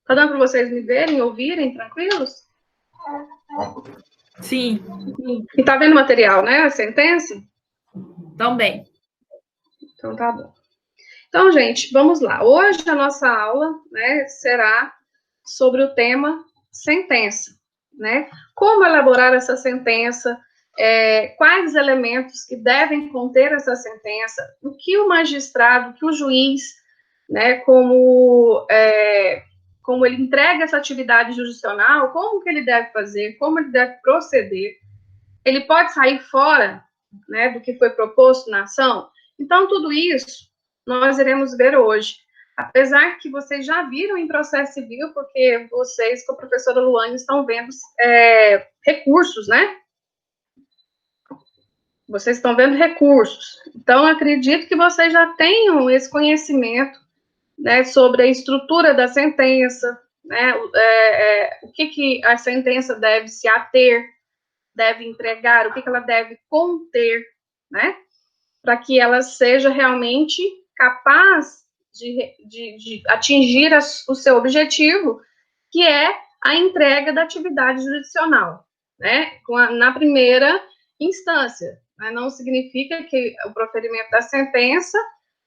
Tá dando para vocês me verem, ouvirem, tranquilos? Sim. E tá vendo o material, né? A sentença? Também. Então tá bom. Então, gente, vamos lá. Hoje a nossa aula, né, será sobre o tema sentença, né? Como elaborar essa sentença, quais elementos que devem conter essa sentença, o que o magistrado, o que o juiz, né, como ele entrega essa atividade jurisdicional, como que ele deve fazer, como ele deve proceder. Ele pode sair fora, né, do que foi proposto na ação. Então, tudo isso nós iremos ver hoje. Apesar que vocês já viram em processo civil, porque vocês, com a professora Luane, estão vendo recursos, né? Vocês estão vendo recursos. Então, acredito que vocês já tenham esse conhecimento, né, sobre a estrutura da sentença, né, o que a sentença deve se ater, deve entregar, o que ela deve conter, né, para que ela seja realmente capaz de atingir o seu objetivo, que é a entrega da atividade jurisdicional, né, na primeira instância. Né, não significa que o proferimento da sentença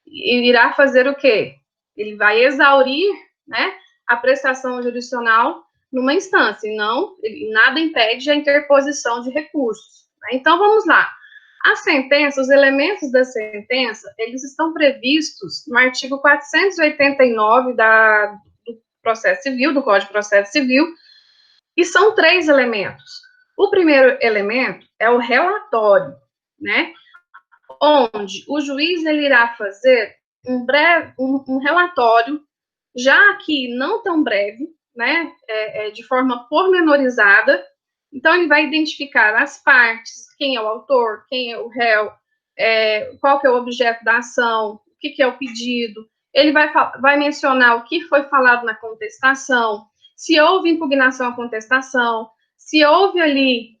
irá fazer o quê? Ele vai exaurir, né, a prestação jurisdicional numa instância, e não, nada impede a interposição de recursos. Né? Então, vamos lá. A sentença, os elementos da sentença, eles estão previstos no artigo 489 do processo civil, do Código de Processo Civil, e são 3 elementos. O primeiro elemento é o relatório, né, onde o juiz ele irá fazer um relatório, já que não tão breve, né, de forma pormenorizada. Então, ele vai identificar as partes, quem é o autor, quem é o réu, qual que é o objeto da ação, o que é o pedido. Ele vai mencionar o que foi falado na contestação, se houve impugnação à contestação, se houve ali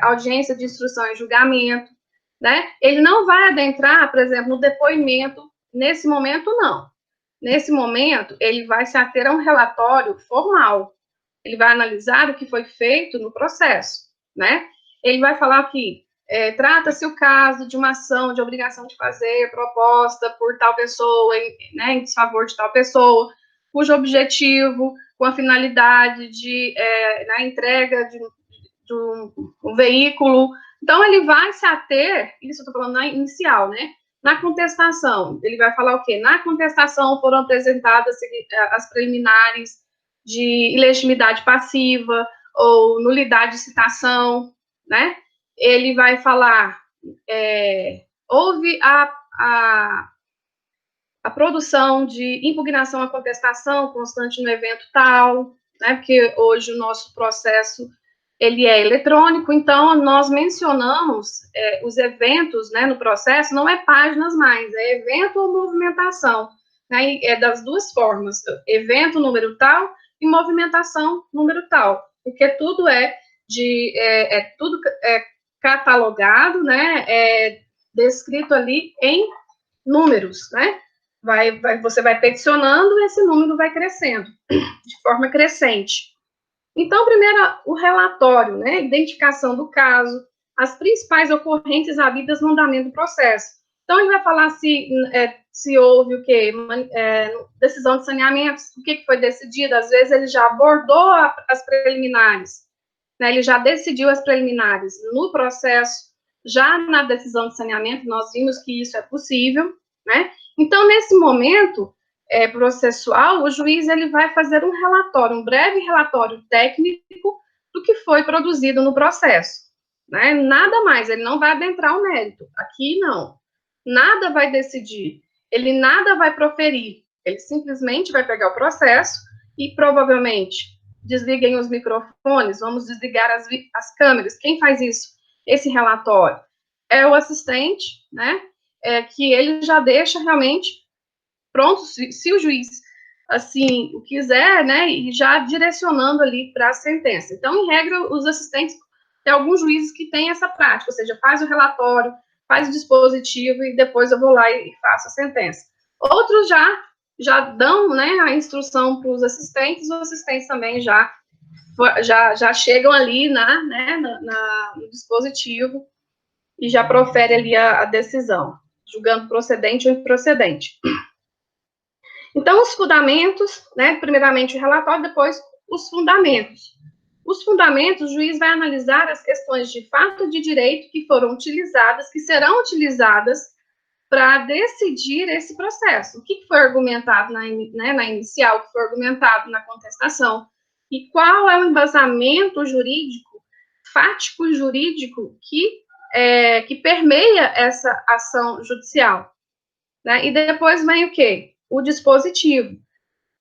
audiência de instrução e julgamento, né? Ele não vai adentrar, por exemplo, no depoimento, nesse momento, não. Nesse momento, ele vai se ater a um relatório formal. Ele vai analisar o que foi feito no processo, né? Ele vai falar que trata-se o caso de uma ação de obrigação de fazer proposta por tal pessoa, né, em desfavor de tal pessoa, cujo objetivo, com a finalidade na entrega de um veículo. Então, ele vai se ater, isso eu estou falando na inicial, né? Na contestação, ele vai falar o quê? Na contestação foram apresentadas as preliminares de ilegitimidade passiva ou nulidade de citação, né? Ele vai falar, houve a produção de impugnação à contestação constante no evento tal, né? Porque hoje o nosso processo ele é eletrônico, então nós mencionamos os eventos, né, no processo, não é páginas mais, é evento ou movimentação, né, é das duas formas, evento número tal e movimentação número tal, porque tudo tudo catalogado, né, descrito ali em números, né, você vai peticionando e esse número vai crescendo, de forma crescente. Então, primeiro, o relatório, né, identificação do caso, as principais ocorrências havidas no andamento do processo. Então, ele vai falar se houve o quê? Decisão de saneamento, o que foi decidido, às vezes ele já abordou as preliminares, né, ele já decidiu as preliminares no processo, já na decisão de saneamento, nós vimos que isso é possível, né? Então, nesse momento processual, o juiz ele vai fazer um relatório, um breve relatório técnico do que foi produzido no processo, né? Nada mais, ele não vai adentrar o mérito. Aqui, não. Nada vai decidir, ele nada vai proferir, ele simplesmente vai pegar o processo e provavelmente desliguem os microfones, vamos desligar as câmeras. Quem faz isso? Esse relatório é o assistente, né? Que ele já deixa realmente pronto, se o juiz assim o quiser, né, e já direcionando ali para a sentença. Então, em regra, os assistentes, tem alguns juízes que têm essa prática, ou seja, faz o relatório, faz o dispositivo e depois eu vou lá e faço a sentença. Outros já já dão, né, a instrução para os assistentes também já chegam ali no dispositivo e já profere ali a decisão, julgando procedente ou improcedente. Então, os fundamentos, né, primeiramente o relatório, depois os fundamentos. Os fundamentos, o juiz vai analisar as questões de fato de direito que foram utilizadas, que serão utilizadas para decidir esse processo. O que foi argumentado na inicial, o que foi argumentado na contestação, e qual é o embasamento jurídico, fático jurídico que permeia essa ação judicial. Né? E depois vem o quê? O dispositivo.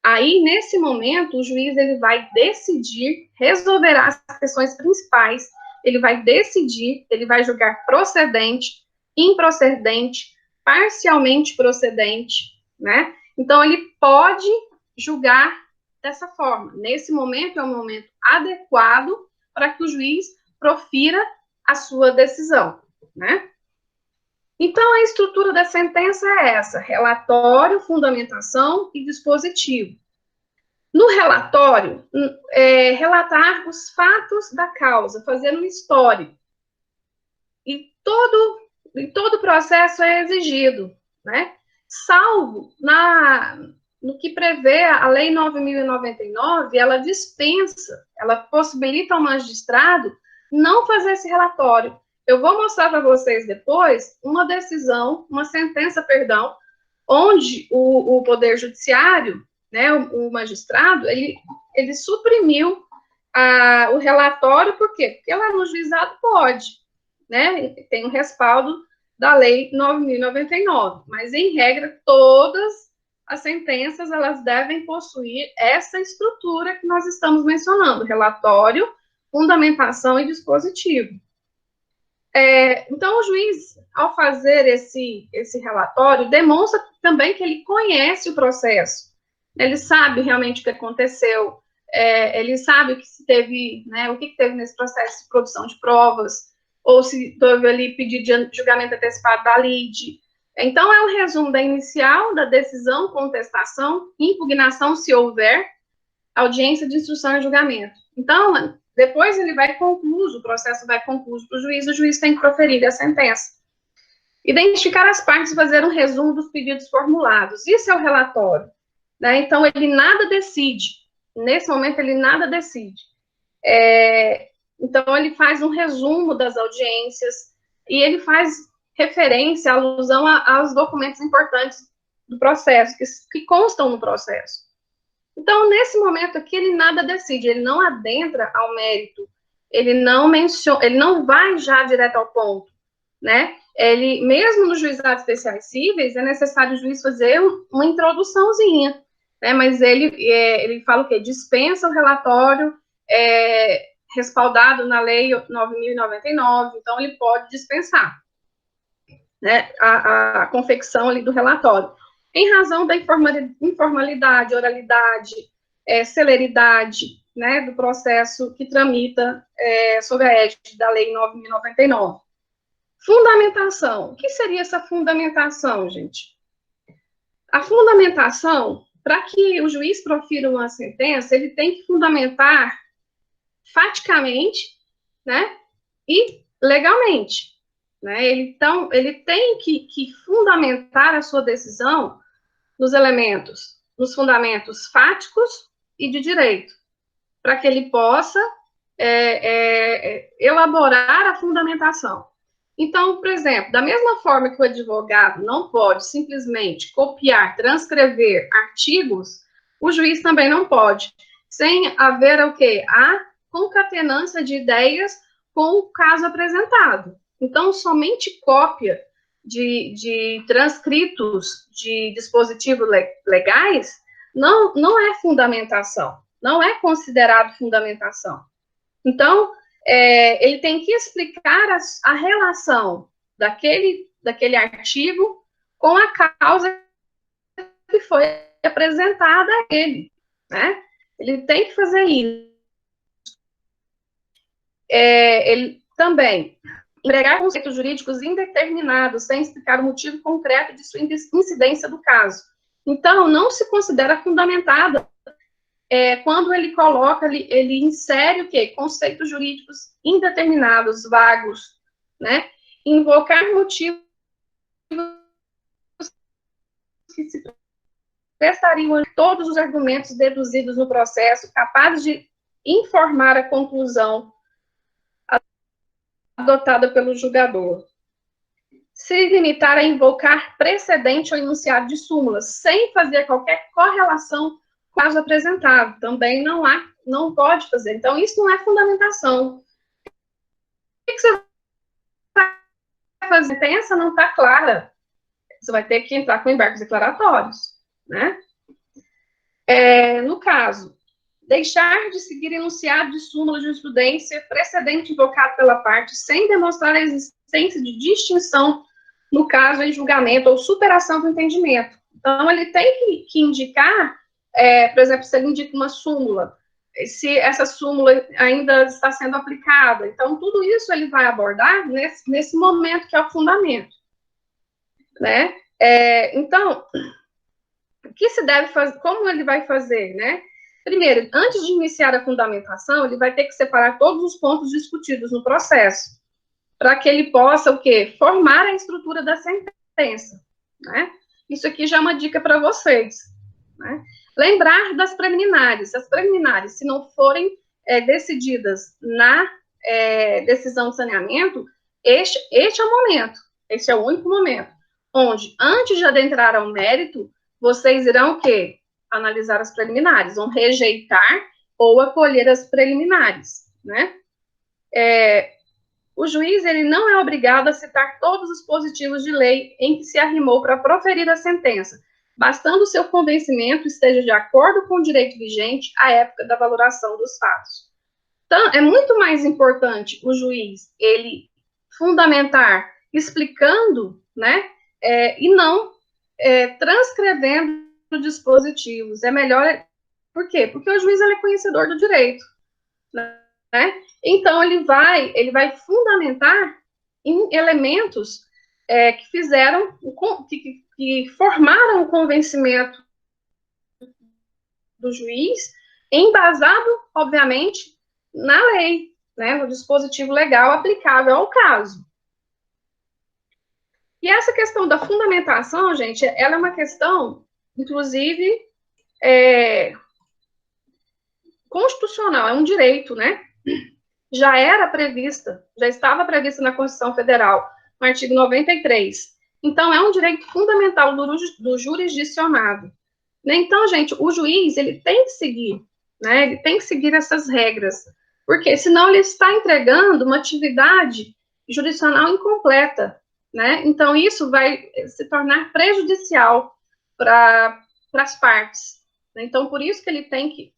Aí, nesse momento, o juiz ele vai decidir, resolverá as questões principais, ele vai decidir, ele vai julgar procedente, improcedente, parcialmente procedente, né? Então, ele pode julgar dessa forma. Nesse momento, é um momento adequado para que o juiz profira a sua decisão, né? Então, a estrutura da sentença é essa: relatório, fundamentação e dispositivo. No relatório, relatar os fatos da causa, fazer um histórico. E todo o processo é exigido, né? Salvo no que prevê a Lei 9.099, ela dispensa, ela possibilita ao magistrado não fazer esse relatório. Eu vou mostrar para vocês depois uma decisão, uma sentença, perdão, onde o Poder Judiciário, né, o magistrado, ele suprimiu o relatório, por quê? Porque lá no juizado pode, né, tem um respaldo da Lei 9.099, mas, em regra, todas as sentenças, elas devem possuir essa estrutura que nós estamos mencionando: relatório, fundamentação e dispositivo. Então, o juiz, ao fazer esse relatório, demonstra também que ele conhece o processo, ele sabe realmente o que aconteceu, ele sabe o que teve, né, o que teve nesse processo de produção de provas, ou se teve ali pedido de julgamento antecipado da lide. Então, é um resumo da inicial, da decisão, contestação, impugnação, se houver, audiência de instrução e julgamento. Então, depois ele vai concluso, o processo vai concluso para o juiz tem que proferir a sentença. Identificar as partes e fazer um resumo dos pedidos formulados. Isso é o relatório. Né? Então, ele nada decide. Nesse momento, ele nada decide. Então, ele faz um resumo das audiências e ele faz referência, alusão aos documentos importantes do processo, que constam no processo. Então, nesse momento aqui, ele nada decide, ele não adentra ao mérito, ele não menciona, ele não vai já direto ao ponto, né? Ele, mesmo nos juizados especiais cíveis, é necessário o juiz fazer uma introduçãozinha, né? Mas ele fala o quê? Dispensa o relatório respaldado na Lei 9.099, então ele pode dispensar, né, a confecção ali do relatório, em razão da informalidade, oralidade, celeridade, né, do processo que tramita sob a égide da Lei 9.099. Fundamentação. O que seria essa fundamentação, gente? A fundamentação, para que o juiz profira uma sentença, ele tem que fundamentar faticamente, né, e legalmente. Né? Então, ele tem que fundamentar a sua decisão nos fundamentos fáticos e de direito, para que ele possa elaborar a fundamentação. Então, por exemplo, da mesma forma que o advogado não pode simplesmente copiar, transcrever artigos, o juiz também não pode, sem haver o quê? A concatenância de ideias com o caso apresentado. Então, somente cópia de transcritos de dispositivos legais não é fundamentação, não é considerado fundamentação. Então, ele tem que explicar a relação daquele artigo com a causa que foi apresentada a ele, né? Ele tem que fazer isso. Ele também empregar conceitos jurídicos indeterminados, sem explicar o motivo concreto de sua incidência do caso. Então, não se considera fundamentada quando ele coloca, ele insere o quê? Conceitos jurídicos indeterminados, vagos, né? Invocar motivos que se prestariam a todos os argumentos deduzidos no processo, capazes de informar a conclusão adotada pelo julgador. Se limitar a invocar precedente ou enunciado de súmula, sem fazer qualquer correlação com o caso apresentado, também não pode fazer. Então, isso não é fundamentação. O que você vai fazer? A sentença não está clara. Você vai ter que entrar com embargos declaratórios, né? No caso, deixar de seguir enunciado de súmula de jurisprudência precedente invocado pela parte, sem demonstrar a existência de distinção no caso em julgamento ou superação do entendimento. Então, ele tem que indicar, por exemplo, se ele indica uma súmula, se essa súmula ainda está sendo aplicada. Então, tudo isso ele vai abordar nesse momento que é o fundamento, né? Então, o que se deve fazer, como ele vai fazer, né? Primeiro, antes de iniciar a fundamentação, ele vai ter que separar todos os pontos discutidos no processo, para que ele possa, o quê? Formar a estrutura da sentença, né? Isso aqui já é uma dica para vocês, né? Lembrar das preliminares. As preliminares, se não forem decididas na decisão de saneamento, este é o momento, esse é o único momento, onde, antes de adentrar ao mérito, vocês irão o quê? Analisar as preliminares, vão rejeitar ou acolher as preliminares, né? O juiz, ele não é obrigado a citar todos os positivos de lei em que se arrimou para proferir a sentença, bastando o seu convencimento esteja de acordo com o direito vigente à época da valoração dos fatos. Então, é muito mais importante o juiz, ele fundamentar explicando, né, e não transcrevendo dispositivos. É melhor, por quê? Porque o juiz, ele é conhecedor do direito, né? Então, ele vai fundamentar em elementos que fizeram, que formaram o convencimento do juiz, embasado, obviamente, na lei, né, no dispositivo legal aplicável ao caso. E essa questão da fundamentação, gente, ela é uma questão, inclusive, constitucional, é um direito, né? Já estava prevista na Constituição Federal, no artigo 93. Então, é um direito fundamental do jurisdicionado. Então, gente, o juiz, ele tem que seguir, né? Ele tem que seguir essas regras, porque senão ele está entregando uma atividade jurisdicional incompleta, né? Então, isso vai se tornar prejudicial para as partes. Então, por isso que ele tem que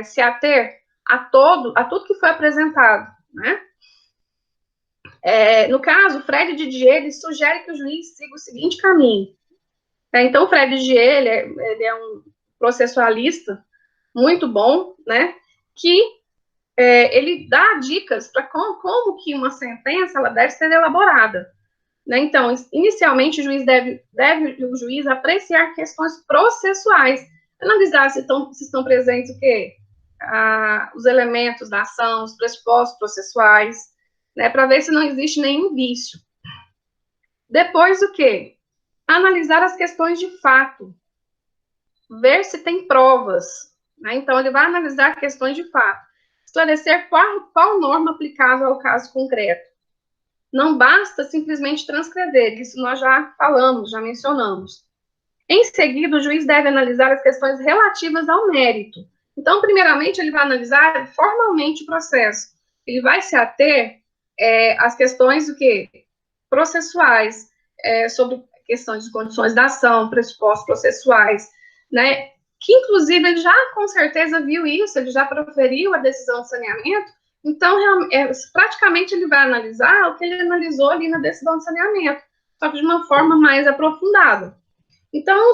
se ater a tudo que foi apresentado, né? No caso, Fred Didier, ele sugere que o juiz siga o seguinte caminho. Então, o Fred Didier, ele é um processualista muito bom, né? Que ele dá dicas para como que uma sentença ela deve ser elaborada, né? Então, inicialmente, o juiz deve apreciar questões processuais, analisar se estão presentes o quê? Os elementos da ação, os pressupostos processuais, né, para ver se não existe nenhum vício. Depois, o quê? Analisar as questões de fato, ver se tem provas, né? Então, ele vai analisar questões de fato, esclarecer qual norma aplicável ao caso concreto. Não basta simplesmente transcrever, isso nós já falamos, já mencionamos. Em seguida, o juiz deve analisar as questões relativas ao mérito. Então, primeiramente, ele vai analisar formalmente o processo. Ele vai se ater às questões do quê? Processuais, sobre questões de condições da ação, pressupostos processuais, né? Que, inclusive, ele já, com certeza, viu isso, ele já proferiu a decisão de saneamento, então, praticamente, ele vai analisar o que ele analisou ali na decisão de saneamento, só que de uma forma mais aprofundada. Então,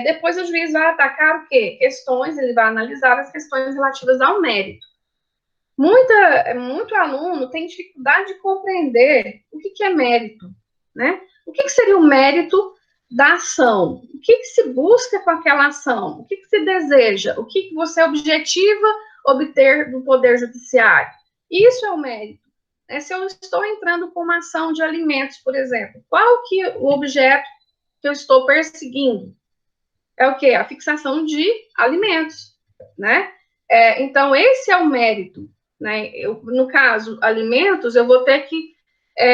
depois o juiz vai atacar o quê? Ele vai analisar as questões relativas ao mérito. Muito aluno tem dificuldade de compreender o que é mérito, né? O que seria o mérito da ação. O que se busca com aquela ação? O que se deseja? O que você objetiva obter do Poder Judiciário? Isso é o mérito. Se eu estou entrando com uma ação de alimentos, por exemplo, qual que é o objeto que eu estou perseguindo? É o quê? A fixação de alimentos, né? Então, esse é o mérito, né? No caso, alimentos, eu vou ter que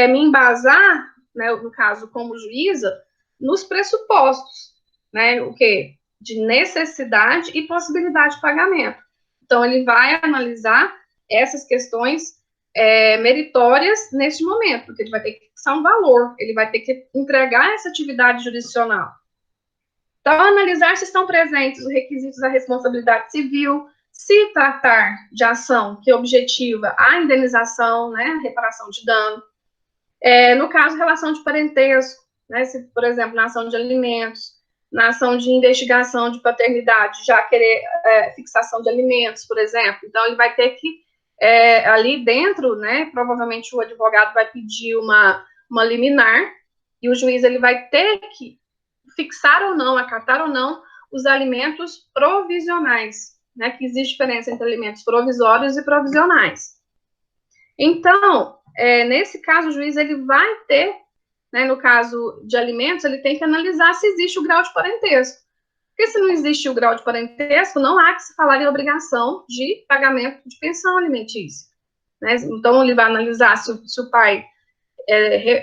me embasar, né, no caso, como juíza, nos pressupostos, né? O quê? De necessidade e possibilidade de pagamento. Então, ele vai analisar essas questões meritórias neste momento, porque ele vai ter que fixar um valor, ele vai ter que entregar essa atividade jurisdicional. Então, analisar se estão presentes os requisitos da responsabilidade civil, se tratar de ação que objetiva a indenização, né, a reparação de dano. No caso, relação de parentesco, né, se, por exemplo, na ação de alimentos, na ação de investigação de paternidade, já querer fixação de alimentos, por exemplo. Então, ele vai ter que, ali dentro, né, provavelmente o advogado vai pedir uma liminar, e o juiz ele vai ter que fixar ou não, acatar ou não, os alimentos provisionais, né, que existe diferença entre alimentos provisórios e provisionais. Então, nesse caso, o juiz ele vai ter, né, no caso de alimentos, ele tem que analisar se existe o grau de parentesco. Porque se não existe o grau de parentesco, não há que se falar em obrigação de pagamento de pensão alimentícia, né? Então, ele vai analisar se o pai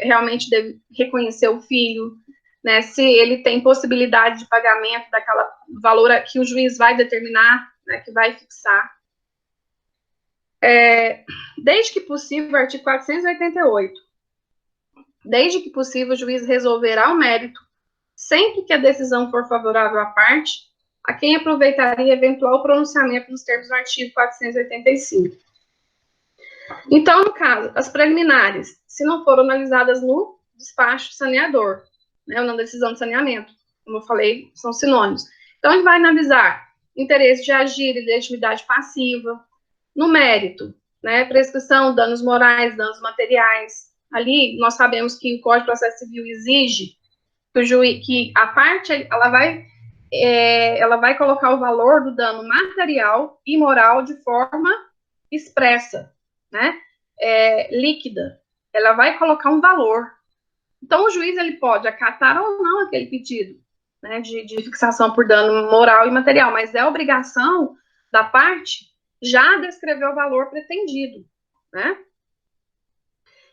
realmente deve reconhecer o filho, né, se ele tem possibilidade de pagamento daquela valor que o juiz vai determinar, né, que vai fixar. Desde que possível, artigo 488, desde que possível, o juiz resolverá o mérito, sempre que a decisão for favorável à parte, a quem aproveitaria eventual pronunciamento nos termos do artigo 485. Então, no caso, as preliminares, se não foram analisadas no despacho saneador, né, ou na decisão de saneamento, como eu falei, são sinônimos. Então, ele vai analisar interesse de agir e legitimidade passiva, no mérito, né, prescrição, danos morais, danos materiais. Ali, nós sabemos que o Código de Processo Civil exige que a parte, ela vai colocar o valor do dano material e moral de forma expressa, né, líquida. Ela vai colocar um valor. Então, o juiz ele pode acatar ou não aquele pedido, né, de fixação por dano moral e material, mas é obrigação da parte já descrever o valor pretendido, né?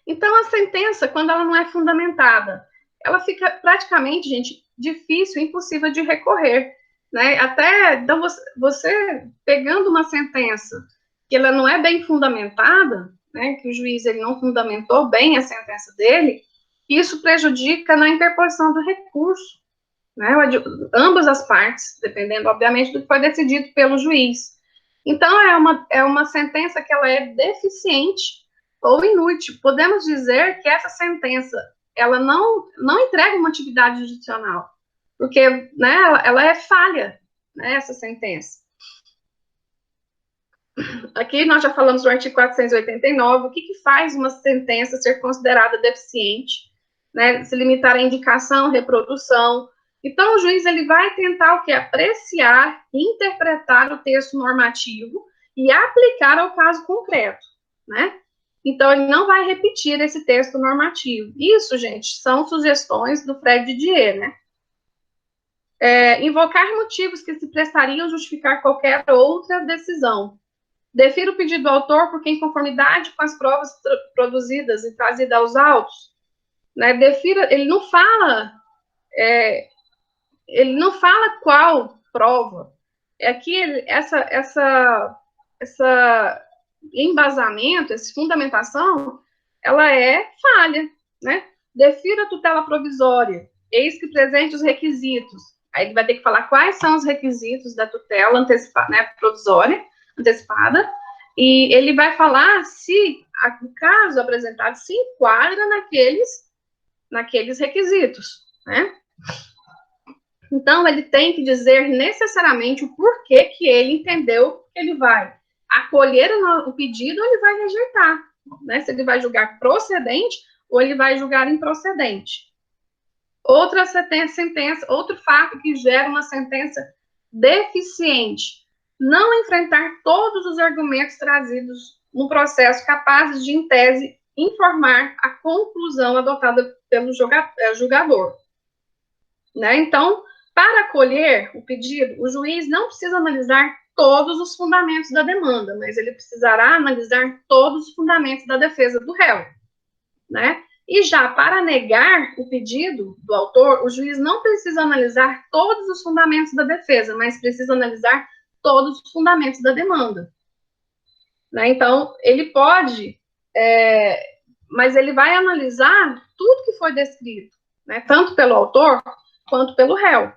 Então, a sentença, quando ela não é fundamentada, ela fica praticamente, gente, difícil, impossível de recorrer, né? Até, então, você pegando uma sentença que ela não é bem fundamentada, né, que o juiz ele não fundamentou bem a sentença dele, isso prejudica na interposição do recurso, né? Ambas as partes, dependendo, obviamente, do que foi decidido pelo juiz. Então, é uma sentença que ela é deficiente ou inútil. Podemos dizer que essa sentença, ela não entrega uma atividade jurisdicional, porque, né, ela é falha, né, essa sentença. Aqui nós já falamos do artigo 489, o que faz uma sentença ser considerada deficiente, né, se limitar à indicação, reprodução. Então, o juiz ele vai tentar o quê? Apreciar, interpretar o texto normativo e aplicar ao caso concreto, né? Então, ele não vai repetir esse texto normativo. Isso, gente, são sugestões do Fred Didier, né? Invocar motivos que se prestariam a justificar qualquer outra decisão. Defira o pedido do autor porque, em conformidade com as provas produzidas e trazidas aos autos, né? Defira, ele não fala qual prova. Aqui, essa embasamento, essa fundamentação, ela é falha, né? Defira a tutela provisória, eis que presente os requisitos. Aí ele vai ter que falar quais são os requisitos da tutela antecipada, né, provisória, antecipada, e ele vai falar se o caso apresentado se enquadra naqueles requisitos, né? Então, ele tem que dizer necessariamente o porquê que ele entendeu que ele vai acolher o pedido ou ele vai rejeitar, né? Se ele vai julgar procedente ou ele vai julgar improcedente. Outra sentença, outro fato que gera uma sentença deficiente, não enfrentar todos os argumentos trazidos no processo capazes de, em tese, informar a conclusão adotada pelo julgador. Né? Então, para acolher o pedido, o juiz não precisa analisar todos os fundamentos da demanda, mas ele precisará analisar todos os fundamentos da defesa do réu. Né? E já para negar o pedido do autor, o juiz não precisa analisar todos os fundamentos da defesa, mas precisa analisar todos os fundamentos da demanda. Né? Então, ele pode, mas ele vai analisar tudo que foi descrito, né? Tanto pelo autor quanto pelo réu.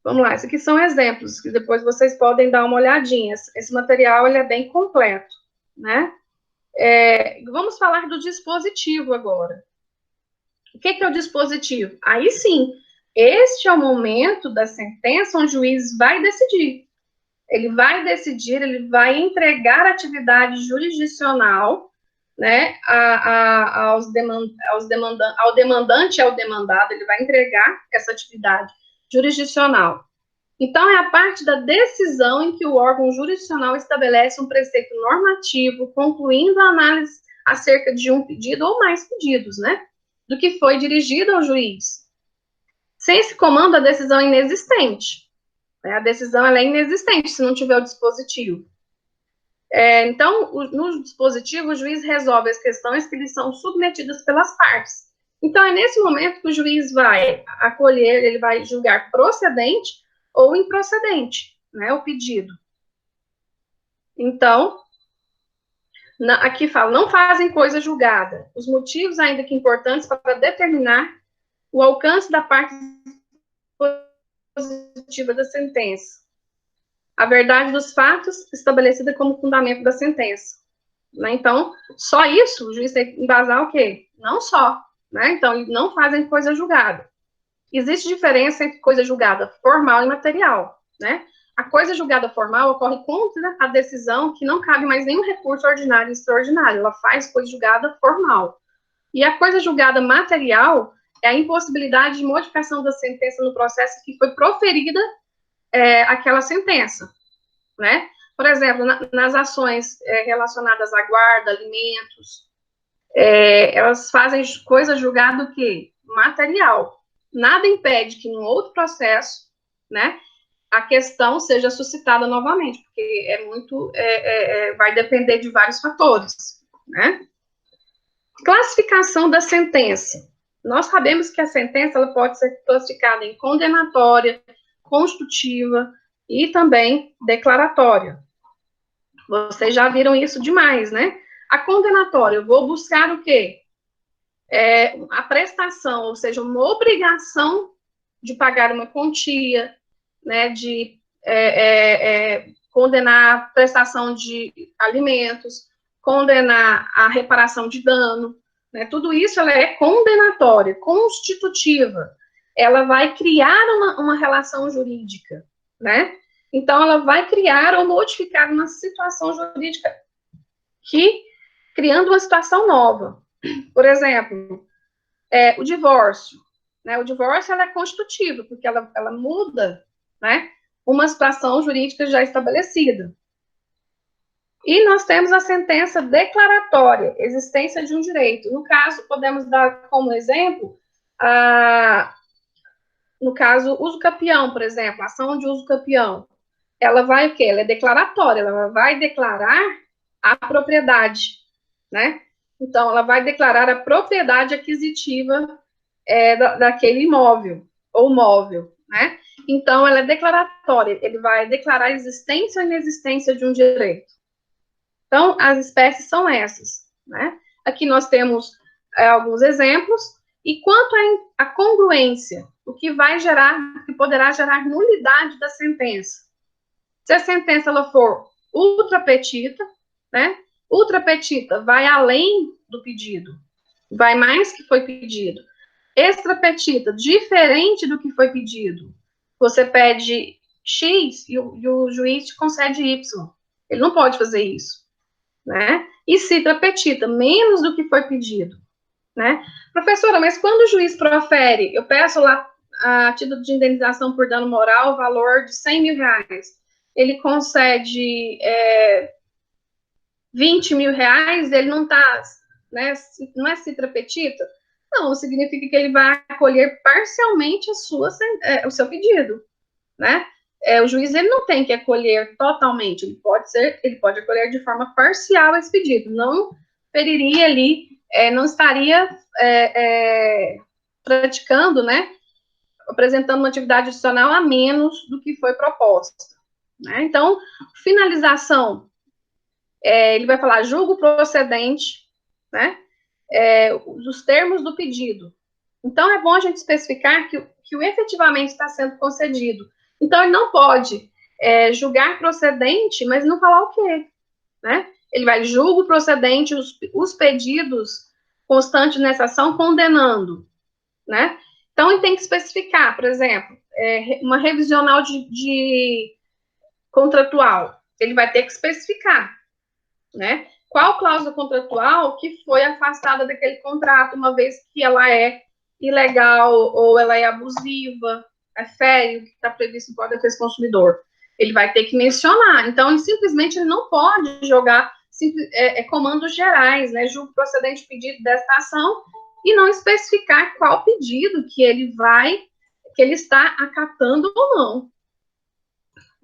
Vamos lá, esses aqui são exemplos, que depois vocês podem dar uma olhadinha. Esse material ele é bem completo, né? Vamos falar do dispositivo agora. O que é o dispositivo? Aí sim, este é o momento da sentença onde o juiz vai decidir. Ele vai decidir, ele vai entregar a atividade jurisdicional, né, ao demandante e ao demandado, ele vai entregar essa atividade jurisdicional. Então, é a parte da decisão em que o órgão jurisdicional estabelece um preceito normativo, concluindo a análise acerca de um pedido ou mais pedidos, né, do que foi dirigido ao juiz. Sem esse comando, a decisão é inexistente. A decisão ela é inexistente se não tiver o dispositivo. Então, no dispositivo, o juiz resolve as questões que lhe são submetidas pelas partes. Então, é nesse momento que o juiz vai acolher, ele vai julgar procedente ou improcedente, né, o pedido. Então, aqui fala, não fazem coisa julgada. Os motivos, ainda que importantes, para determinar o alcance da parte positiva da sentença. A verdade dos fatos estabelecida como fundamento da sentença. Né? Então, só isso, o juiz tem que embasar o quê? Não só. Né? Então, não fazem coisa julgada. Existe diferença entre coisa julgada formal e material. Né? A coisa julgada formal ocorre contra a decisão que não cabe mais nenhum recurso ordinário e extraordinário. Ela faz coisa julgada formal. E a coisa julgada material é a impossibilidade de modificação da sentença no processo que foi proferida aquela sentença, né? Por exemplo, nas ações relacionadas à guarda, alimentos, elas fazem coisa julgada o quê? Material. Nada impede que, num outro processo, né, a questão seja suscitada novamente, porque vai depender de vários fatores, né? Classificação da sentença. Nós sabemos que a sentença ela pode ser classificada em condenatória, constitutiva e também declaratória. Vocês já viram isso demais, né? A condenatória, eu vou buscar o quê? A prestação, ou seja, uma obrigação de pagar uma quantia, né, de condenar a prestação de alimentos, condenar a reparação de dano, né? Tudo isso ela é condenatória, constitutiva. Ela vai criar uma relação jurídica, né? Então, ela vai criar ou modificar uma situação jurídica criando uma situação nova. Por exemplo, o divórcio. Né? O divórcio ela é constitutivo, porque ela muda, né, uma situação jurídica já estabelecida. E nós temos a sentença declaratória, existência de um direito. No caso, podemos dar como exemplo no caso, uso capião, por exemplo, ação de uso capião, ela vai o quê? Ela é declaratória, ela vai declarar a propriedade, né? Então, ela vai declarar a propriedade aquisitiva daquele imóvel, ou móvel, né? Então, ela é declaratória, ele vai declarar a existência ou inexistência de um direito. Então, as espécies são essas, né? Aqui nós temos alguns exemplos, e quanto à congruência, o que vai gerar, que poderá gerar nulidade da sentença. Se a sentença ela for ultra petita, né? Ultra petita vai além do pedido, vai mais que foi pedido. Extra petita, diferente do que foi pedido. Você pede X e o juiz te concede Y. Ele não pode fazer isso, né? E citra petita, menos do que foi pedido. né? Professora, mas quando o juiz profere, eu peço lá a título de indenização por dano moral, o valor de 100 mil reais, ele concede 20 mil reais, ele não está, né, não é citra petita? Não, significa que ele vai acolher parcialmente o seu pedido, né? O juiz ele não tem que acolher totalmente, ele pode acolher de forma parcial esse pedido, não feriria ali, não estaria praticando, né, apresentando uma atividade adicional a menos do que foi proposta, né? Então, finalização, ele vai falar julgo procedente, né, os termos do pedido. Então, é bom a gente especificar que o efetivamente está sendo concedido. Então, ele não pode julgar procedente, mas não falar o quê, né? Ele vai julgo procedente os pedidos constantes nessa ação, condenando, né? Então, ele tem que especificar, por exemplo, uma revisional de contratual. Ele vai ter que especificar, né? Qual cláusula contratual que foi afastada daquele contrato, uma vez que ela é ilegal ou ela é abusiva, fere o que está previsto no Código de Defesa do Consumidor. Ele vai ter que mencionar. Então, ele não pode jogar comandos gerais, né? Julgo procedente pedido desta ação e não especificar qual pedido que ele está acatando ou não,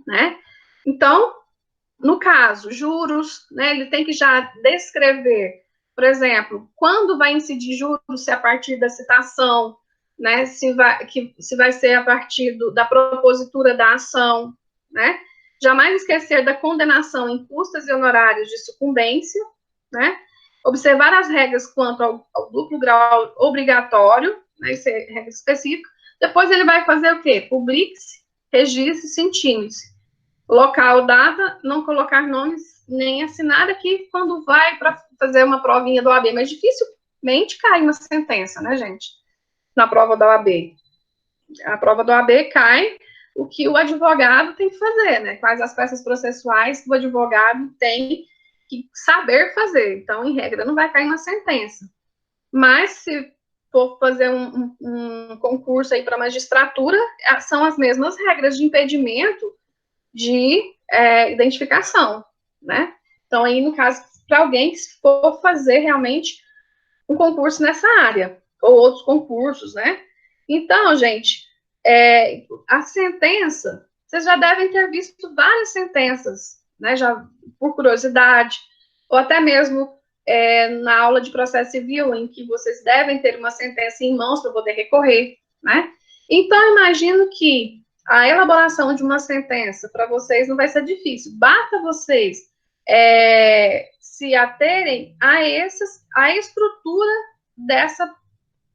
né? Então, no caso, juros, né, ele tem que já descrever, por exemplo, quando vai incidir juros, se a partir da citação, né, se vai ser a partir da propositura da ação, né? Jamais esquecer da condenação em custas e honorários de sucumbência, né? Observar as regras quanto ao duplo grau obrigatório, né, isso é regra específica. Depois ele vai fazer o quê? Publique-se, registre-se, intime-se. Local, data, não colocar nomes, nem assinar aqui quando vai para fazer uma provinha da OAB, mas dificilmente cai uma sentença, né, gente? Na prova da OAB. A prova da OAB cai o que o advogado tem que fazer, né? Quais as peças processuais que o advogado tem que saber fazer. Então, em regra, não vai cair uma sentença. Mas, se for fazer um concurso aí para magistratura, são as mesmas regras de impedimento de identificação, né? Então, aí, no caso, para alguém que for fazer realmente um concurso nessa área, ou outros concursos, né? Então, gente, a sentença, vocês já devem ter visto várias sentenças, né? Já por curiosidade, ou até mesmo na aula de processo civil, em que vocês devem ter uma sentença em mãos para poder recorrer, né? Então, imagino que a elaboração de uma sentença para vocês não vai ser difícil. Basta vocês se aterem a estrutura dessa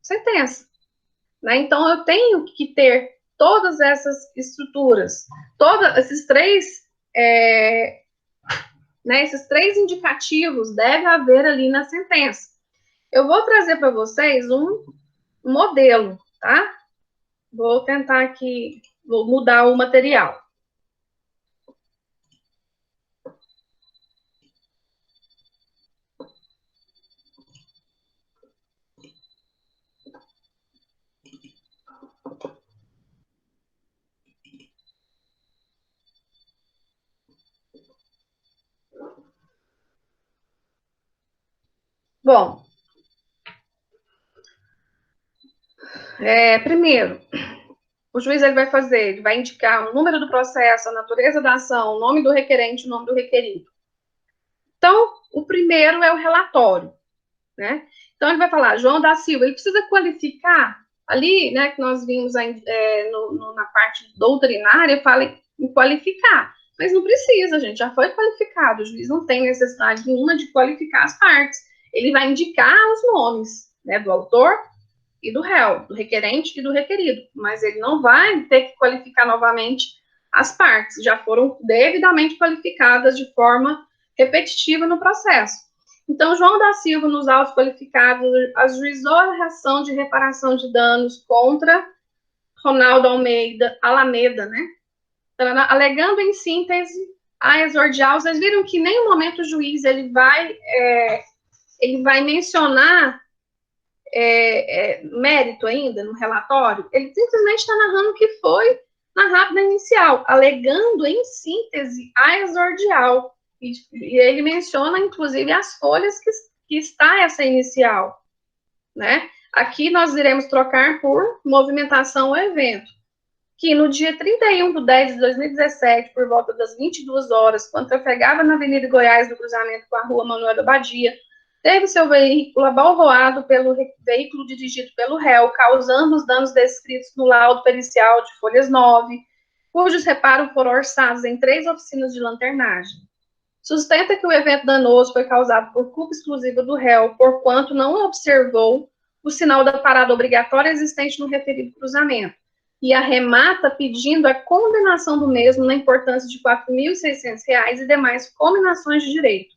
sentença, né? Então, eu tenho que ter todas essas estruturas, esses três indicativos devem haver ali na sentença. Eu vou trazer para vocês um modelo, tá? Vou tentar aqui, vou mudar o material. Bom, primeiro, o juiz ele vai indicar o número do processo, a natureza da ação, o nome do requerente, o nome do requerido. Então, o primeiro é o relatório, né? Então, ele vai falar, João da Silva, ele precisa qualificar, ali, né, que nós vimos na parte doutrinária, fala em qualificar, mas não precisa, gente, já foi qualificado, o juiz não tem necessidade nenhuma de qualificar as partes, ele vai indicar os nomes, né, do autor e do réu, do requerente e do requerido, mas ele não vai ter que qualificar novamente as partes, já foram devidamente qualificadas de forma repetitiva no processo. Então, João da Silva, nos autos qualificados, ajuizou a reação de reparação de danos contra Ronaldo Alameda, né? Alegando em síntese a exordial. Vocês viram que em nenhum momento o juiz ele vai mencionar mérito ainda no relatório, ele simplesmente está narrando o que foi narrado na inicial, alegando em síntese a exordial. E ele menciona, inclusive, as folhas que está essa inicial, né? Aqui nós iremos trocar por movimentação ao evento, que no dia 31/10/2017, por volta das 22 horas, quando trafegava na Avenida Goiás, no cruzamento com a Rua Manuel da Badia, teve seu veículo abalroado pelo veículo dirigido pelo réu, causando os danos descritos no laudo pericial de folhas 9, cujos reparos foram orçados em 3 oficinas de lanternagem. Sustenta que o evento danoso foi causado por culpa exclusiva do réu, porquanto não observou o sinal da parada obrigatória existente no referido cruzamento, e arremata pedindo a condenação do mesmo na importância de R$ 4.600 e demais cominações de direito.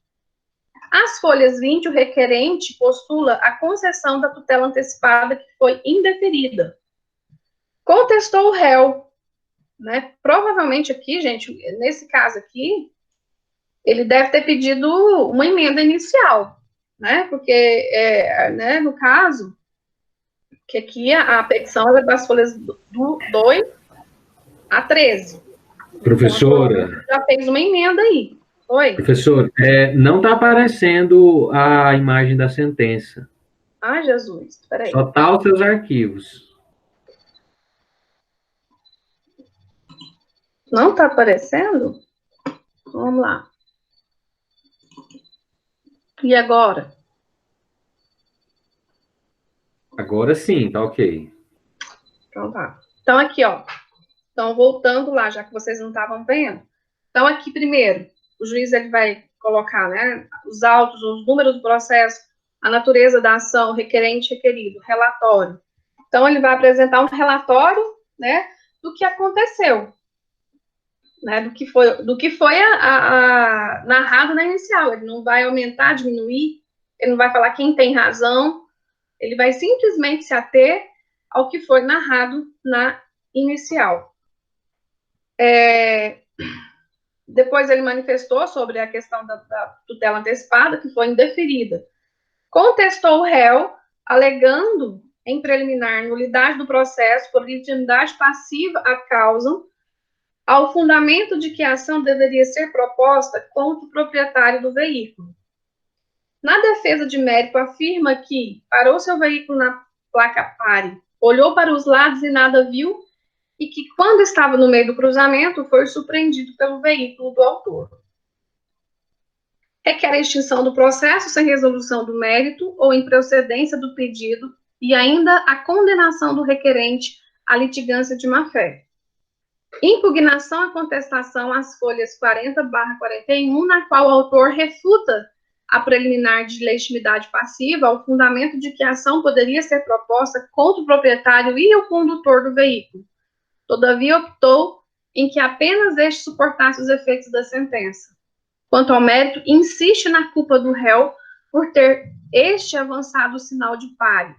As folhas 20, o requerente postula a concessão da tutela antecipada que foi indeferida. Contestou o réu, né? Provavelmente aqui, gente, nesse caso aqui, ele deve ter pedido uma emenda inicial, né? Porque, né, no caso, que aqui a petição é das folhas do 2 a 13. Professora. Então, já fez uma emenda aí. Oi. Professor, não está aparecendo a imagem da sentença. Ah, Jesus, peraí. Só está os seus arquivos. Não está aparecendo? Vamos lá. E agora? Agora sim, tá ok. Então tá. Então aqui, ó. Então, voltando lá, já que vocês não estavam vendo. Então, aqui primeiro, o juiz ele vai colocar, né, os autos, os números do processo, a natureza da ação, requerente, requerido, relatório. Então, ele vai apresentar um relatório, né, do que aconteceu, né, do que foi narrado na inicial. Ele não vai aumentar, diminuir, ele não vai falar quem tem razão, ele vai simplesmente se ater ao que foi narrado na inicial. Depois ele manifestou sobre a questão da tutela antecipada, que foi indeferida. Contestou o réu, alegando em preliminar nulidade do processo por legitimidade passiva à causa, ao fundamento de que a ação deveria ser proposta contra o proprietário do veículo. Na defesa de mérito, afirma que parou seu veículo na placa pare, olhou para os lados e nada viu, e que, quando estava no meio do cruzamento, foi surpreendido pelo veículo do autor. Requer a extinção do processo sem resolução do mérito ou improcedência do pedido e ainda a condenação do requerente à litigância de má-fé. Impugnação à contestação às folhas 40/41, na qual o autor refuta a preliminar de legitimidade passiva ao fundamento de que a ação poderia ser proposta contra o proprietário e o condutor do veículo. Todavia, optou em que apenas este suportasse os efeitos da sentença. Quanto ao mérito, insiste na culpa do réu por ter este avançado o sinal de pare.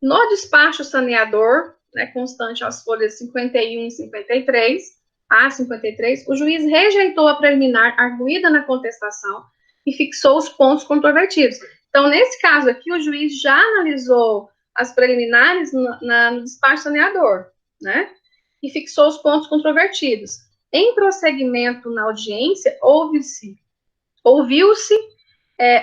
No despacho saneador, né, constante às folhas 51 e 53, a 53, o juiz rejeitou a preliminar arguída na contestação e fixou os pontos controvertidos. Então, nesse caso aqui, o juiz já analisou as preliminares no despacho saneador, né? E fixou os pontos controvertidos. Em prosseguimento na audiência, ouviu-se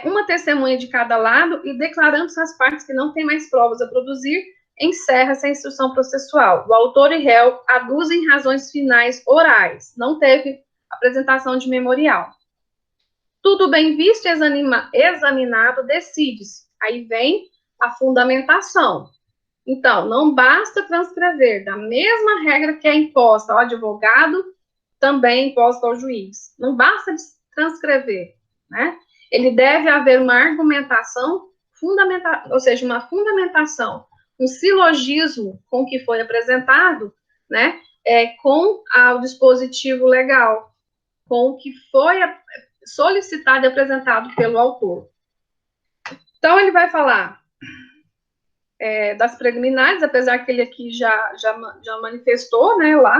uma testemunha de cada lado e, declarando-se as partes que não têm mais provas a produzir, encerra-se a instrução processual. O autor e réu aduzem razões finais orais. Não teve apresentação de memorial. Tudo bem visto e examinado, decide-se. Aí vem a fundamentação. Então, não basta transcrever da mesma regra que é imposta ao advogado, também imposta ao juiz. Não basta transcrever, né? Ele deve haver uma argumentação fundamental, ou seja, uma fundamentação, um silogismo com o que foi apresentado, né? Com o dispositivo legal, com o que foi solicitado e apresentado pelo autor. Então, ele vai falar das preliminares, apesar que ele aqui já manifestou, né, lá.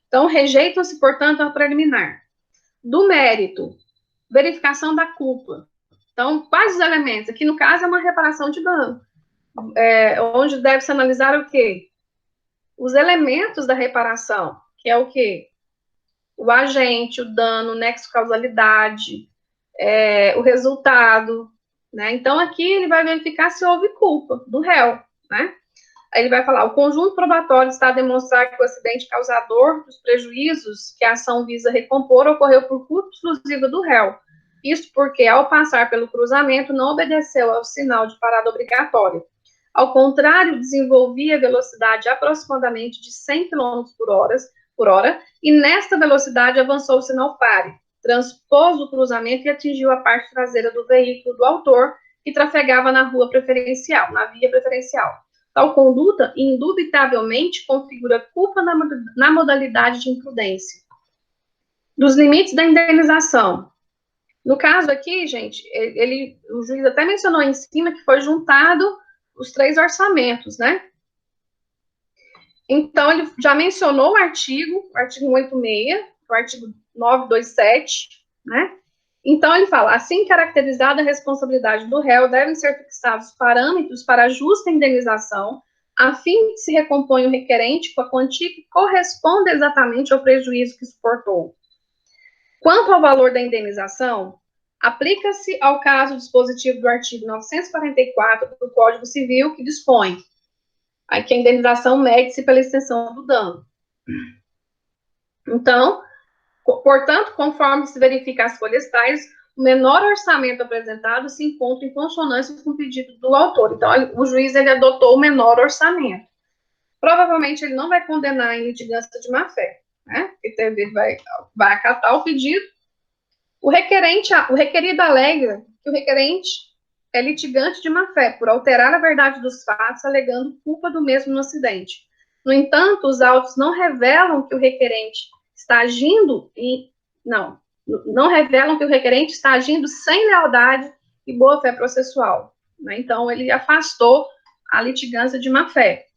Então, rejeitam-se, portanto, a preliminar. Do mérito, verificação da culpa. Então, quais os elementos? Aqui, no caso, é uma reparação de dano. onde deve-se analisar o quê? Os elementos da reparação, que é o quê? O agente, o dano, o nexo causalidade, o resultado, né? Então, aqui ele vai verificar se houve culpa do réu, né? Aí ele vai falar, o conjunto probatório está a demonstrar que o acidente causador dos prejuízos que a ação visa recompor ocorreu por culpa exclusiva do réu. Isso porque, ao passar pelo cruzamento, não obedeceu ao sinal de parada obrigatória. Ao contrário, desenvolvia velocidade aproximadamente de 100 km por hora, e nesta velocidade avançou o sinal pare, transpôs o cruzamento e atingiu a parte traseira do veículo do autor, que trafegava na via preferencial. Tal conduta, indubitavelmente, configura culpa na modalidade de imprudência. Dos limites da indenização. No caso aqui, gente, o juiz até mencionou em cima que foi juntado os 3 orçamentos, né? Então, ele já mencionou o artigo 186, o artigo 927, né? Então, ele fala, assim caracterizada a responsabilidade do réu, devem ser fixados parâmetros para a justa indenização, a fim de se recompõe o requerente com a quantia que corresponde exatamente ao prejuízo que suportou. Quanto ao valor da indenização, aplica-se ao caso dispositivo do artigo 944 do Código Civil, que dispõe que a indenização mede-se pela extensão do dano. Então, portanto, conforme se verifica as folhas tais, o menor orçamento apresentado se encontra em consonância com o pedido do autor. Então, o juiz ele adotou o menor orçamento. Provavelmente ele não vai condenar em litigância de má-fé, né? Ele vai acatar o pedido. O requerido alega que o requerente é litigante de má-fé por alterar a verdade dos fatos, alegando culpa do mesmo no acidente. No entanto, os autos não revelam que o requerente está agindo não revelam que o requerente está agindo sem lealdade e boa-fé processual, né? Então, ele afastou a litigância de má-fé.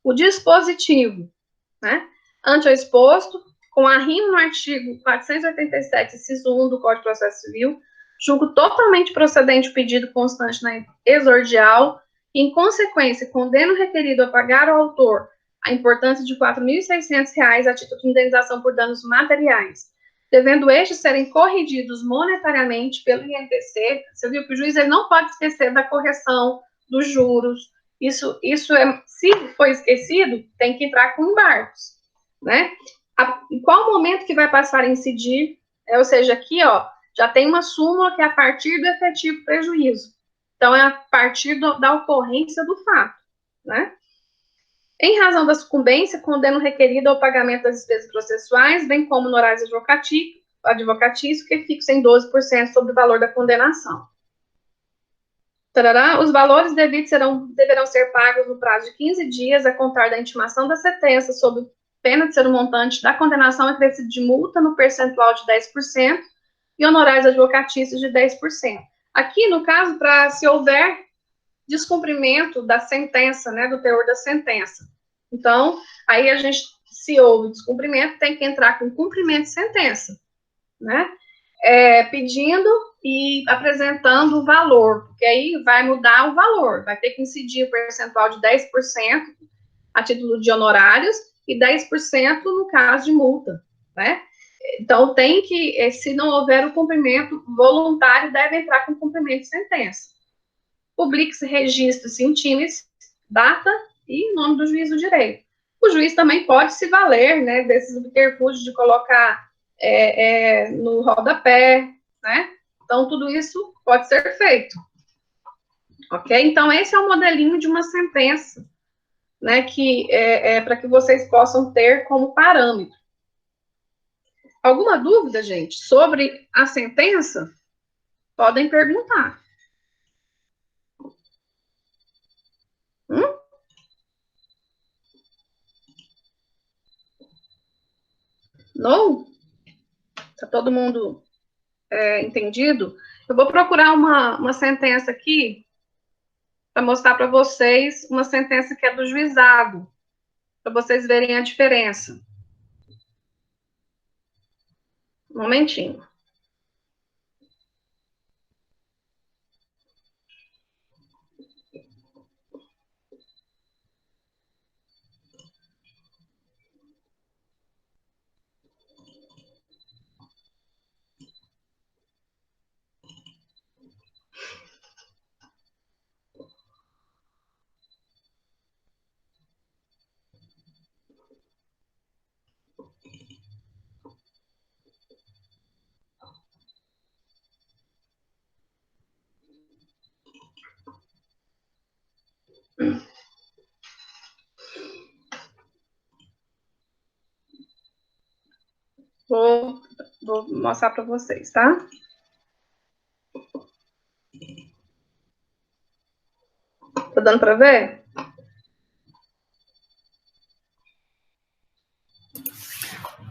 O dispositivo, né? Ante o exposto, com arrimo no artigo 487, inciso 1 do Código de Processo Civil, julgo totalmente procedente o pedido constante na exordial e, em consequência, condeno o requerido a pagar ao autor a importância de R$ 4.600 a título de indenização por danos materiais, devendo estes serem corrigidos monetariamente pelo INPC. Você viu que o juiz ele não pode esquecer da correção dos juros. Isso se foi esquecido, tem que entrar com embargos, né? Em qual momento que vai passar a incidir? Ou seja, aqui, ó, já tem uma súmula que é a partir do efetivo prejuízo. Então, é a partir da ocorrência do fato, né? Em razão da sucumbência, condena o requerido ao pagamento das despesas processuais, bem como honorários advocatícios, que fixam em 12% sobre o valor da condenação. Tarará, os valores devidos deverão ser pagos no prazo de 15 dias a contar da intimação da sentença, sob pena de ser o montante da condenação acrescido de multa no percentual de 10% e honorários advocatícios de 10%. Aqui, no caso, para se houver descumprimento da sentença, né, do teor da sentença. Então, aí a gente, se houve descumprimento, tem que entrar com cumprimento de sentença, né? Pedindo e apresentando o valor, porque aí vai mudar o valor, vai ter que incidir o percentual de 10% a título de honorários e 10% no caso de multa, né? Então, tem que, se não houver o cumprimento voluntário, deve entrar com cumprimento de sentença. Publique-se, registre-se, intime-se, data e nome do juiz do direito. O juiz também pode se valer, né, desses subterfúgios de colocar no rodapé, né? Então, tudo isso pode ser feito. Ok? Então, esse é o modelinho de uma sentença, né, que para que vocês possam ter como parâmetro. Alguma dúvida, gente, sobre a sentença? Podem perguntar. Não? Tá todo mundo entendido? Eu vou procurar uma sentença aqui para mostrar para vocês uma sentença que é do juizado, para vocês verem a diferença. Um momentinho. Vou mostrar para vocês, tá? Tá dando para ver?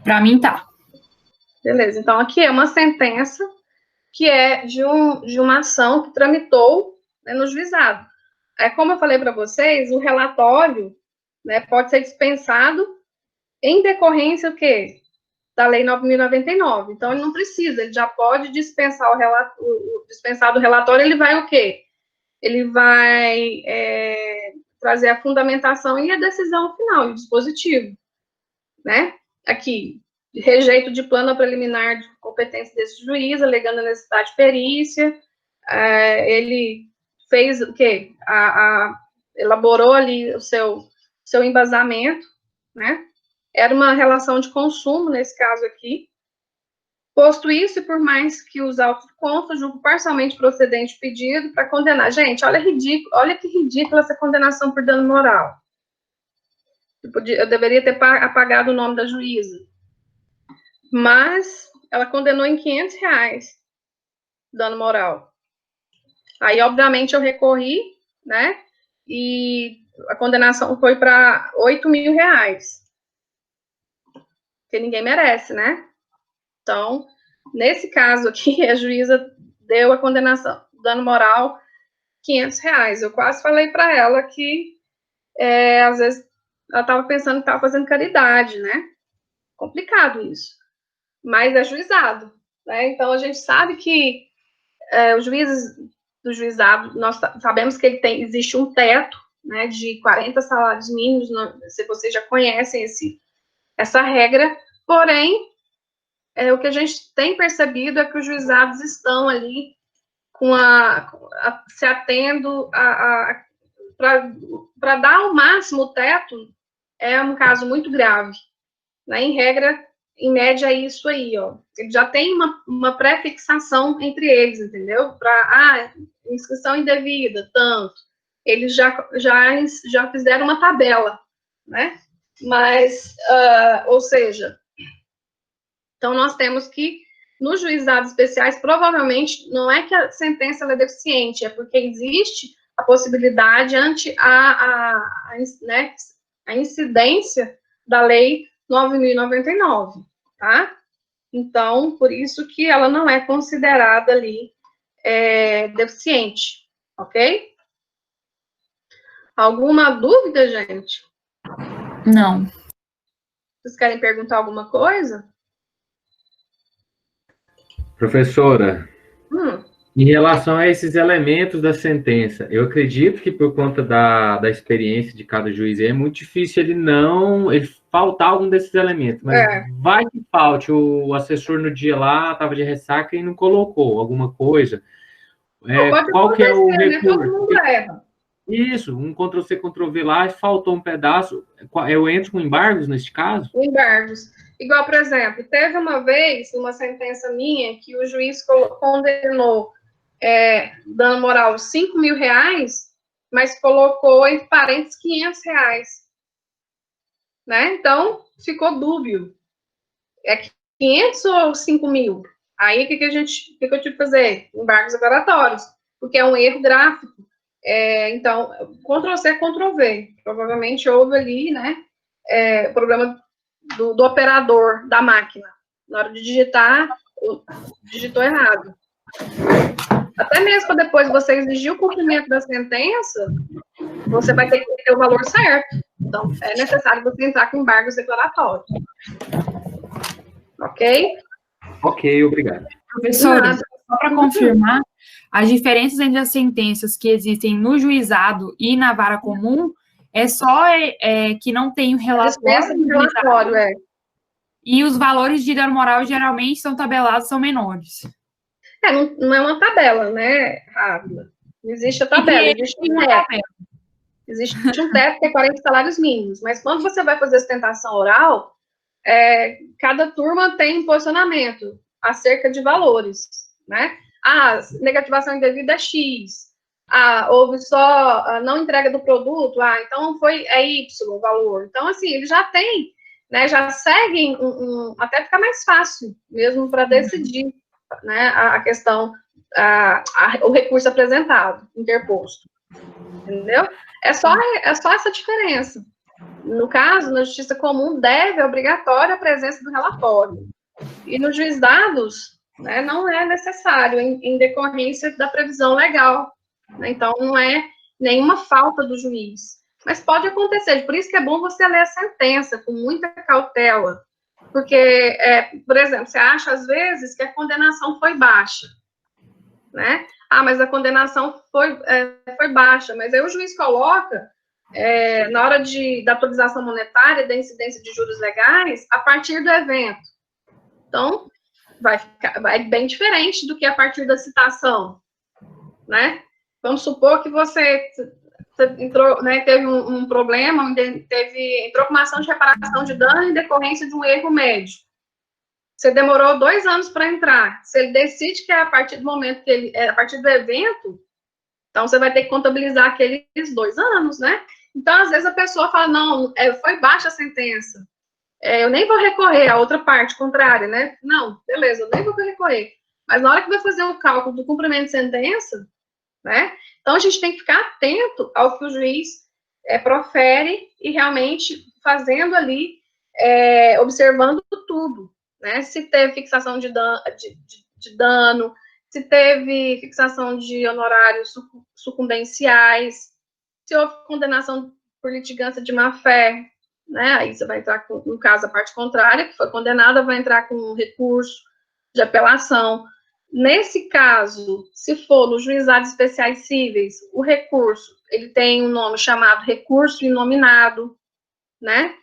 Para mim, tá. Beleza, então aqui é uma sentença que é de uma ação que tramitou, né, no juizado. Como eu falei para vocês, o relatório, né, pode ser dispensado em decorrência o quê? Da Lei 9.099. Então, ele não precisa, ele já pode dispensar dispensar do relatório, ele vai o quê? Ele vai trazer a fundamentação e a decisão final, o dispositivo, né? Aqui, rejeito de plano preliminar de competência desse juiz, alegando a necessidade de perícia, ele fez o quê? Elaborou ali o seu embasamento, né? Era uma relação de consumo, nesse caso aqui. Posto isso, e por mais que os autos constam, julgo parcialmente procedente o pedido para condenar. Gente, olha que ridícula essa condenação por dano moral. Eu deveria ter apagado o nome da juíza. Mas ela condenou em R$500 dano moral. Aí, obviamente, eu recorri, né? E a condenação foi para R$8.000. Porque ninguém merece, né? Então, nesse caso aqui, a juíza deu a condenação, dano moral, R$500. Eu quase falei para ela que, às vezes, ela estava pensando que estava fazendo caridade, né? Complicado isso. Mas é juizado, né? Então, a gente sabe que os juízes do juizado, nós sabemos que existe um teto, né, de 40 salários mínimos, se vocês já conhecem essa regra, porém, o que a gente tem percebido é que os juizados estão ali se atendo para dar ao máximo o teto, é um caso muito grave, né? Em regra, em média, é isso aí, ó. Ele já tem uma pré-fixação entre eles, entendeu? Para, inscrição indevida, tanto. Eles já fizeram uma tabela, né? Mas, ou seja, então nós temos que, nos juizados especiais, provavelmente, não é que a sentença é deficiente, é porque existe a possibilidade ante né, a incidência da lei 9.099, tá? Então, por isso que ela não é considerada ali deficiente, ok? Alguma dúvida, gente? Não. Vocês querem perguntar alguma coisa? Professora, em relação a esses elementos da sentença, eu acredito que por conta da experiência de cada juiz é muito difícil ele faltar algum desses elementos, mas vai que falte, o assessor no dia lá estava de ressaca e não colocou alguma coisa. Qual que é o recurso? Todo mundo erra. Isso, um Ctrl-C, Ctrl-V lá, e faltou um pedaço. Eu entro com embargos neste caso? Embargos. Igual, por exemplo, teve uma vez, uma sentença minha, que o juiz condenou dano moral R$5.000, mas colocou entre parênteses R$500. Né? Então, ficou dúbio. É 500 ou 5.000? Aí, o que eu tive que fazer? Embargos declaratórios, porque é um erro gráfico. Então, Ctrl-C, Ctrl-V. Provavelmente houve ali, né, problema do operador da máquina. Na hora de digitar, digitou errado. Até mesmo para depois você exigir o cumprimento da sentença, você vai ter que ter o valor certo. Então, é necessário você entrar com embargos declaratórios. Ok? Ok, obrigado. Professora, só para confirmar, as diferenças entre as sentenças que existem no juizado e na vara comum é só que não tem o relatório. E os valores de dano moral geralmente são tabelados, são menores. Não é uma tabela, né, Ávila? Não existe a tabela, existe um teto. Existe um teto que é 40 salários mínimos, mas quando você vai fazer sustentação oral, cada turma tem um posicionamento acerca de valores, né? Negativação indevida é X. Houve só não entrega do produto, então Y o valor. Então, assim, ele já tem né, já seguem até fica mais fácil mesmo para decidir, né, a questão, o recurso apresentado, interposto, entendeu? É só essa diferença. No caso, na justiça comum, é obrigatória a presença do relatório. E nos juizados, né, não é necessário, em decorrência da previsão legal. Né? Então, não é nenhuma falta do juiz. Mas pode acontecer, por isso que é bom você ler a sentença com muita cautela. Porque, por exemplo, você acha, às vezes, que a condenação foi baixa. Né? Mas a condenação foi baixa. Mas aí o juiz coloca, na hora da atualização monetária, da incidência de juros legais, a partir do evento. Então, vai bem diferente do que a partir da citação, né? Vamos supor que você entrou, né, teve um problema, entrou com uma ação de reparação de dano em decorrência de um erro médio. Você demorou 2 anos para entrar. Se ele decide que é a partir do momento que a partir do evento, então você vai ter que contabilizar aqueles 2 anos, né? Então, às vezes a pessoa fala, não, foi baixa a sentença. Eu nem vou recorrer à outra parte contrária, né? Não, beleza, eu nem vou recorrer. Mas na hora que vai fazer o cálculo do cumprimento de sentença, né? Então, a gente tem que ficar atento ao que o juiz profere e realmente fazendo ali, observando tudo, né? Se teve fixação de dano, se teve fixação de honorários sucumbenciais, se houve condenação por litigância de má-fé, né? Aí você vai entrar com, no caso, a parte contrária, que foi condenada, vai entrar com um recurso de apelação. Nesse caso, se for nos juizados especiais cíveis, o recurso, ele tem um nome chamado recurso inominado, né?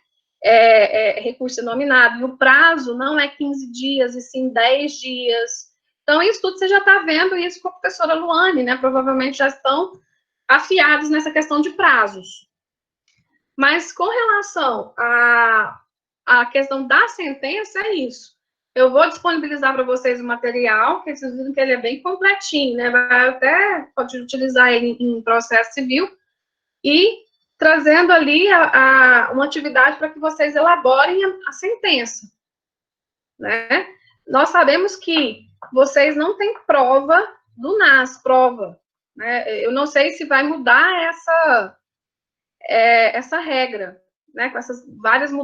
Recurso inominado, e o prazo não é 15 dias, e sim 10 dias. Então, isso tudo você já está vendo isso com a professora Luane, né? Provavelmente já estão afiados nessa questão de prazos. Mas com relação à questão da sentença, é isso. Eu vou disponibilizar para vocês o material, que vocês viram que ele é bem completinho, né? Pode utilizar ele em processo civil, e trazendo ali uma atividade para que vocês elaborem a sentença, né? Nós sabemos que vocês não têm prova do NAS, né? Eu não sei se vai mudar essa regra, né? Com essas várias mudanças